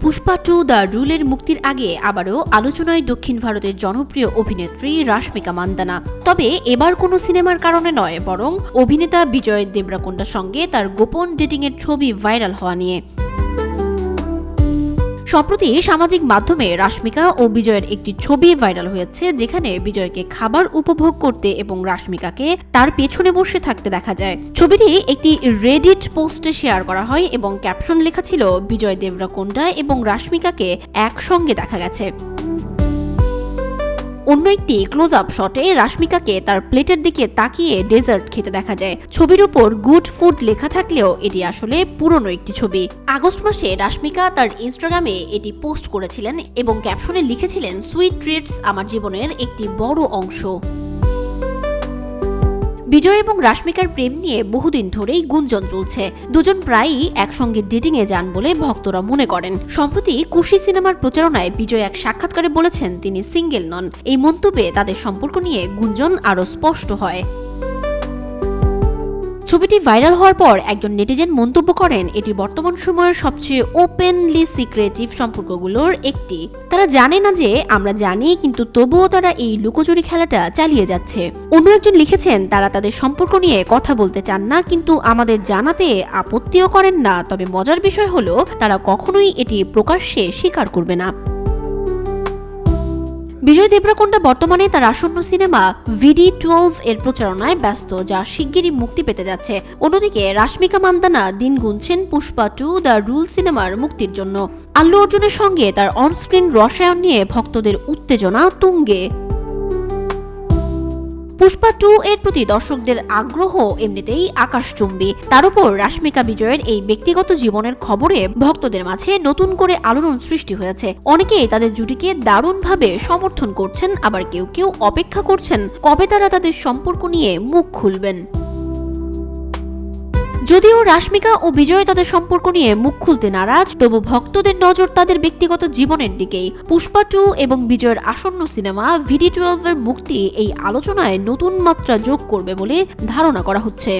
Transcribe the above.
Pushpa 2 the রুলের মুক্তির আগে আবারও আলোচনায় দক্ষিণ ভারতের জনপ্রিয় অভিনেত্রী রাশমিকা মান্দানা। তবে এবার কোনো সিনেমার কারণে নয়, বরং অভিনেতা বিজয় দেবরাকোন্ডার সঙ্গে তার গোপন ডেটিংয়ের ছবি ভাইরাল হওয়া নিয়ে। সম্প্রতি সামাজিক মাধ্যমে রাশমিকা ও বিজয়ের একটি ছবি ভাইরাল হয়েছে, যেখানে বিজয়কে খাবার উপভোগ করতে এবং রাশমিকাকে তার পেছনে বসে থাকতে দেখা যায়। ছবিটি একটি রেডিট পোস্টে শেয়ার করা হয় এবং ক্যাপশন লেখা ছিল, বিজয় দেবরাকোন্ডা এবং রাশমিকাকে একসঙ্গে দেখা গেছে। অন্য একটি ক্লোজ আপ শটে রাশমিকাকে তার প্লেটের দিকে তাকিয়ে ডেজার্ট খেতে দেখা যায়। ছবির উপর গুড ফুড লেখা থাকলেও এটি আসলে পুরনো একটি ছবি। আগস্ট মাসে রাশমিকা তার ইনস্টাগ্রামে এটি পোস্ট করেছিলেন এবং ক্যাপশনে লিখেছিলেন, সুইট ট্রিটস আমার জীবনের একটি বড় অংশ। বিজয় এবং রাশমিকার প্রেম নিয়ে বহুদিন ধরেই গুঞ্জন চলছে। দুজন প্রায়ই একসঙ্গে ডেটিংয়ে যান বলে ভক্তরা মনে করেন। সম্প্রতি কুশি সিনেমার প্রচারণায় বিজয় এক সাক্ষাৎকারে বলেছেন তিনি সিঙ্গেল নন। এই মন্তব্যে তাদের সম্পর্ক নিয়ে গুঞ্জন আরও স্পষ্ট হয়। ছবিটি ভাইরাল হওয়ার পর একজন নেটিজেন মন্তব্য করেন, এটি বর্তমান সময়ের সবচেয়ে ওপেনলি সিক্রেটিভ সম্পর্কগুলোর একটি। তারা জানে না যে আমরা জানি, কিন্তু তবুও তারা এই লুকোচুরি খেলাটা চালিয়ে যাচ্ছে। অন্য একজন লিখেছেন, তারা তাদের সম্পর্ক নিয়ে কথা বলতে চান না, কিন্তু আমাদের জানাতে আপত্তিও করেন না। তবে মজার বিষয় হলো, তারা কখনোই এটি প্রকাশ্যে স্বীকার করবে না। বিজয় দেবরাকোন্ডা বর্তমানে তার আসন্ন সিনেমা VD12 এর প্রচারণায় ব্যস্ত, যা শিগগিরই মুক্তি পেতে যাচ্ছে। অন্যদিকে রাশমিকা মান্দানা দিন গুনছেন পুষ্পা 2 দ্য রুল সিনেমার মুক্তির জন্য। আল্লু অর্জুনের সঙ্গে তার অনস্ক্রিন রসায়ন নিয়ে ভক্তদের উত্তেজনা তুঙ্গে। পুষ্পা 2 এর প্রতি দর্শকদের আগ্রহ এমনিতেই আকাশচুম্বী। তার উপর রাশমিকা বিজয়ের এই ব্যক্তিগত জীবনের খবরে ভক্তদের মাঝে নতুন করে আলোড়ন সৃষ্টি হয়েছে। অনেকেই তাদের জুটিকে দারুণভাবে সমর্থন করছেন, আবার কেউ কেউ অপেক্ষা করছেন কবে তারা তাদের সম্পর্ক নিয়ে মুখ খুলবেন। যদিও রাশমিকা ও বিজয় তাদের সম্পর্ক নিয়ে মুখ খুলতে নারাজ, তবু ভক্তদের নজর তাদের ব্যক্তিগত জীবনের দিকেই। পুষ্পা 2 এবং বিজয়ের আসন্ন সিনেমা VD12 এর মুক্তি এই আলোচনায় নতুন মাত্রা যোগ করবে বলে ধারণা করা হচ্ছে।